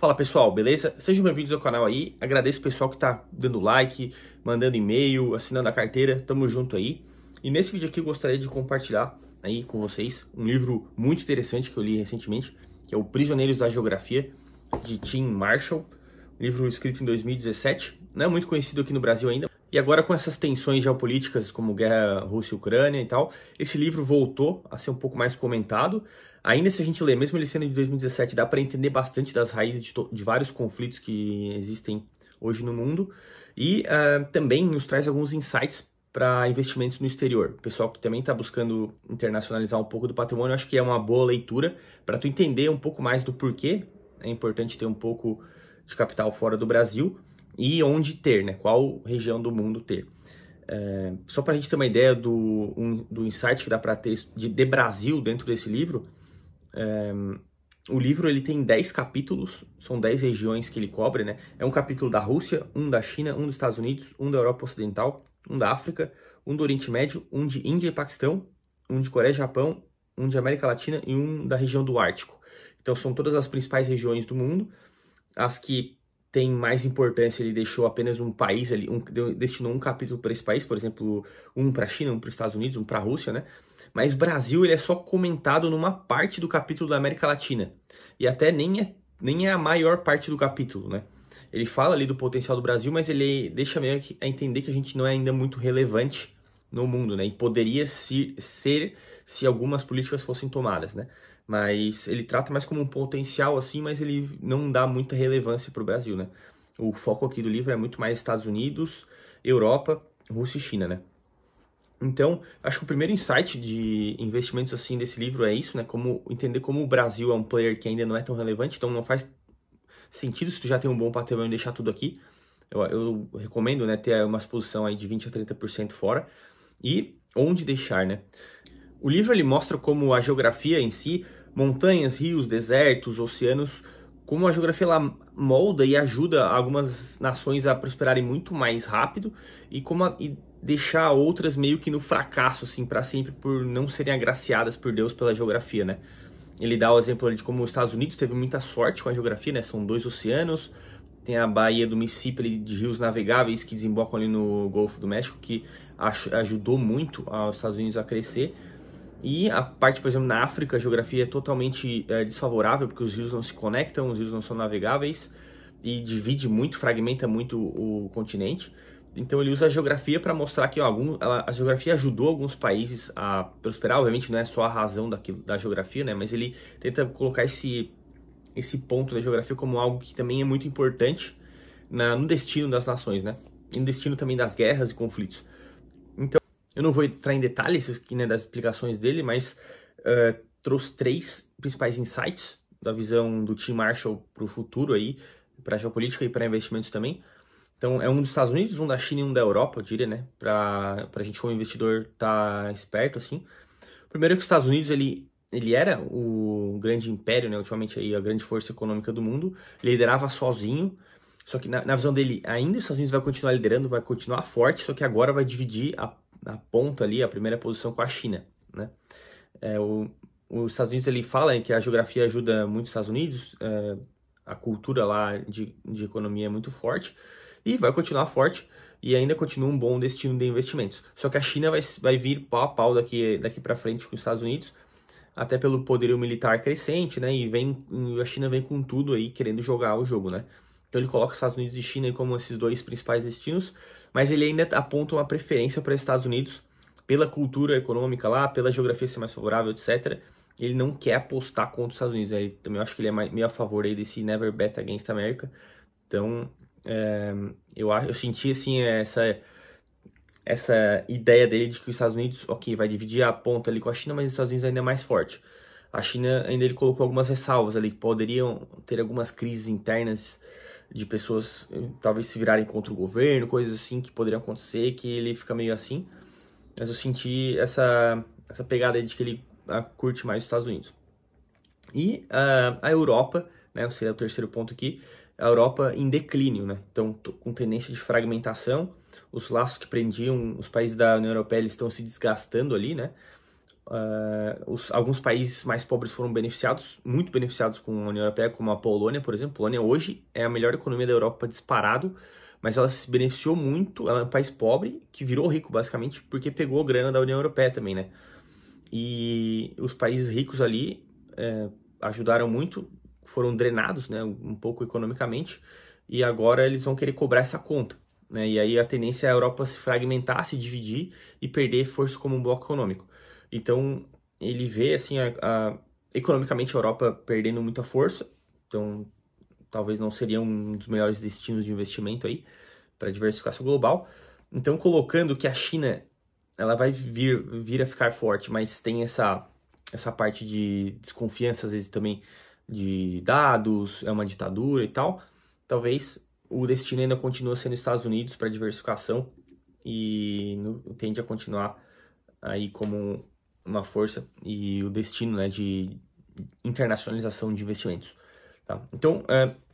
Fala pessoal, beleza? Sejam bem-vindos ao canal aí. Agradeço o pessoal que tá dando like, mandando e-mail, assinando a carteira. Tamo junto aí. E nesse vídeo aqui eu gostaria de compartilhar aí com vocês um livro muito interessante que eu li recentemente, que é o Prisioneiros da Geografia, de Tim Marshall. Um livro escrito em 2017. Não é muito conhecido aqui no Brasil ainda. E agora com essas tensões geopolíticas como guerra Rússia e Ucrânia e tal, esse livro voltou a ser um pouco mais comentado. Ainda se a gente ler, mesmo ele sendo de 2017, dá para entender bastante das raízes de vários conflitos que existem hoje no mundo. E também nos traz alguns insights para investimentos no exterior. O pessoal que também está buscando internacionalizar um pouco do patrimônio, acho que é uma boa leitura para tu entender um pouco mais do porquê é importante ter um pouco de capital fora do Brasil e onde ter, né? Qual região do mundo ter. Só para a gente ter uma ideia do insight que dá para ter de Brasil dentro desse livro, o livro ele tem 10 capítulos, são 10 regiões que ele cobre, né? É um capítulo da Rússia, um da China, um dos Estados Unidos, um da Europa Ocidental, um da África, um do Oriente Médio, um de Índia e Paquistão, um de Coreia e Japão, um de América Latina e um da região do Ártico. Então são todas as principais regiões do mundo. As que têm mais importância, ele deixou apenas um país ali, destinou um capítulo para esse país, por exemplo, um para a China, um para os Estados Unidos, um para a Rússia, né? Mas o Brasil ele é só comentado numa parte do capítulo da América Latina. E até nem é a maior parte do capítulo, né? Ele fala ali do potencial do Brasil, mas ele deixa meio que a entender que a gente não é ainda muito relevante no mundo, né? E poderia ser se algumas políticas fossem tomadas, né? Mas ele trata mais como um potencial, assim, mas ele não dá muita relevância para o Brasil, né? O foco aqui do livro é muito mais Estados Unidos, Europa, Rússia e China, né? Então, acho que o primeiro insight de investimentos assim desse livro é isso, né? Como entender como o Brasil é um player que ainda não é tão relevante, então não faz sentido se tu já tem um bom patrimônio deixar tudo aqui. Eu recomendo, né, ter uma exposição aí de 20 a 30% fora. E onde deixar, né? O livro ele mostra como a geografia em si, montanhas, rios, desertos, oceanos, como a geografia ela molda e ajuda algumas nações a prosperarem muito mais rápido e e deixar outras meio que no fracasso assim para sempre por não serem agraciadas por Deus pela geografia, né? Ele dá o exemplo ali de como os Estados Unidos teve muita sorte com a geografia, né? São 2 oceanos, tem a Baía do Mississippi ali, de rios navegáveis que desembocam ali no Golfo do México, que ajudou muito os Estados Unidos a crescer. E a parte, por exemplo, na África, a geografia é totalmente desfavorável, porque os rios não se conectam, os rios não são navegáveis, e divide muito, fragmenta muito o continente. Então ele usa a geografia para mostrar que a geografia ajudou alguns países a prosperar. Obviamente não é só a razão da geografia, né? Mas ele tenta colocar esse ponto da geografia como algo que também é muito importante no destino das nações, né? E no destino também das guerras e conflitos. Eu não vou entrar em detalhes aqui, né, das explicações dele, mas trouxe 3 principais insights da visão do Tim Marshall para o futuro aí, para geopolítica e para investimentos também. Então, é um dos Estados Unidos, um da China e um da Europa, eu diria, né, para a gente como investidor estar esperto, assim. Primeiro é que os Estados Unidos, ele era o grande império, né, ultimamente aí, a grande força econômica do mundo, ele liderava sozinho, só que na visão dele, ainda os Estados Unidos vai continuar liderando, vai continuar forte, só que agora vai dividir a ponta ali, a primeira posição com a China, né? Os Estados Unidos, ele fala que a geografia ajuda muito os Estados Unidos, a cultura lá de economia é muito forte, e vai continuar forte, e ainda continua um bom destino de investimentos. Só que a China vai vir pau a pau daqui para frente com os Estados Unidos, até pelo poderio militar crescente, né? E a China vem com tudo aí, querendo jogar o jogo, né? Então ele coloca Estados Unidos e China como esses 2 principais destinos, mas ele ainda aponta uma preferência para os Estados Unidos pela cultura econômica lá, pela geografia ser mais favorável, etc. Ele não quer apostar contra os Estados Unidos, né? Ele também acho que ele é meio a favor aí desse Never Bet Against America. Então, eu senti assim essa ideia dele de que os Estados Unidos, ok, vai dividir a ponta ali com a China, mas os Estados Unidos ainda é mais forte. A China ainda ele colocou algumas ressalvas ali, que poderiam ter algumas crises internas de pessoas talvez se virarem contra o governo, coisas assim que poderiam acontecer, que ele fica meio assim. Mas eu senti essa pegada aí de que ele curte mais os Estados Unidos. E a Europa, né, seria o terceiro ponto aqui, a Europa em declínio, né? Então, com tendência de fragmentação, os laços que prendiam os países da União Europeia eles estão se desgastando ali, né? alguns países mais pobres foram beneficiados, muito beneficiados com a União Europeia, como a Polônia, por exemplo. A Polônia hoje é a melhor economia da Europa disparado, mas ela se beneficiou muito, ela é um país pobre, que virou rico basicamente, porque pegou grana da União Europeia também, né? E os países ricos ali ajudaram muito, foram drenados, né, um pouco economicamente, e agora eles vão querer cobrar essa conta, né? E aí a tendência é a Europa se fragmentar, se dividir e perder força como um bloco econômico. Então ele vê assim economicamente a Europa perdendo muita força, então talvez não seria um dos melhores destinos de investimento aí para a diversificação global. Então colocando que a China ela vai vir a ficar forte, mas tem essa parte de desconfiança, às vezes também, de dados, é uma ditadura e tal, talvez o destino ainda continue sendo Estados Unidos para diversificação e tende a continuar aí como uma força e o destino, né, de internacionalização de investimentos. Tá? Então,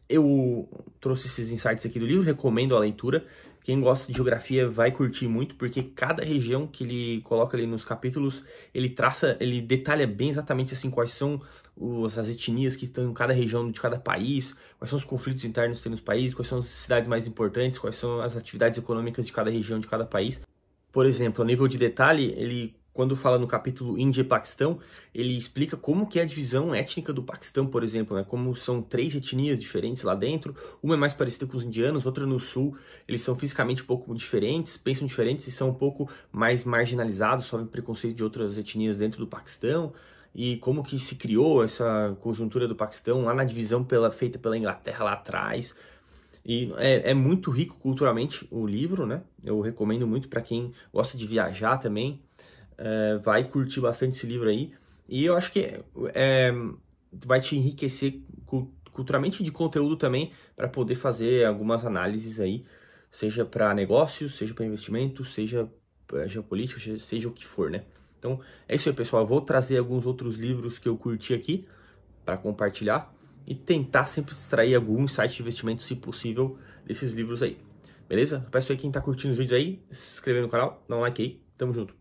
eu trouxe esses insights aqui do livro, recomendo a leitura. Quem gosta de geografia vai curtir muito, porque cada região que ele coloca ali nos capítulos, ele detalha bem exatamente assim quais são as etnias que estão em cada região de cada país, quais são os conflitos internos que tem nos países, quais são as cidades mais importantes, quais são as atividades econômicas de cada região, de cada país. Por exemplo, a nível de detalhe, ele quando fala no capítulo Índia e Paquistão, ele explica como que é a divisão étnica do Paquistão, por exemplo, né? Como são 3 etnias diferentes lá dentro, uma é mais parecida com os indianos, outra no sul, eles são fisicamente um pouco diferentes, pensam diferentes e são um pouco mais marginalizados, sofrem preconceito de outras etnias dentro do Paquistão, e como que se criou essa conjuntura do Paquistão lá na divisão feita pela Inglaterra lá atrás. E é muito rico culturalmente o livro, né? Eu recomendo muito para quem gosta de viajar também. Vai curtir bastante esse livro aí. E eu acho que vai te enriquecer culturalmente de conteúdo também para poder fazer algumas análises aí, seja para negócios, seja para investimento, seja para geopolítica, seja o que for, né? Então é isso aí, pessoal. Eu vou trazer alguns outros livros que eu curti aqui para compartilhar e tentar sempre extrair algum insight de investimento, se possível, desses livros aí. Beleza? Peço aí quem tá curtindo os vídeos aí, se inscrever no canal, dá um like aí. Tamo junto.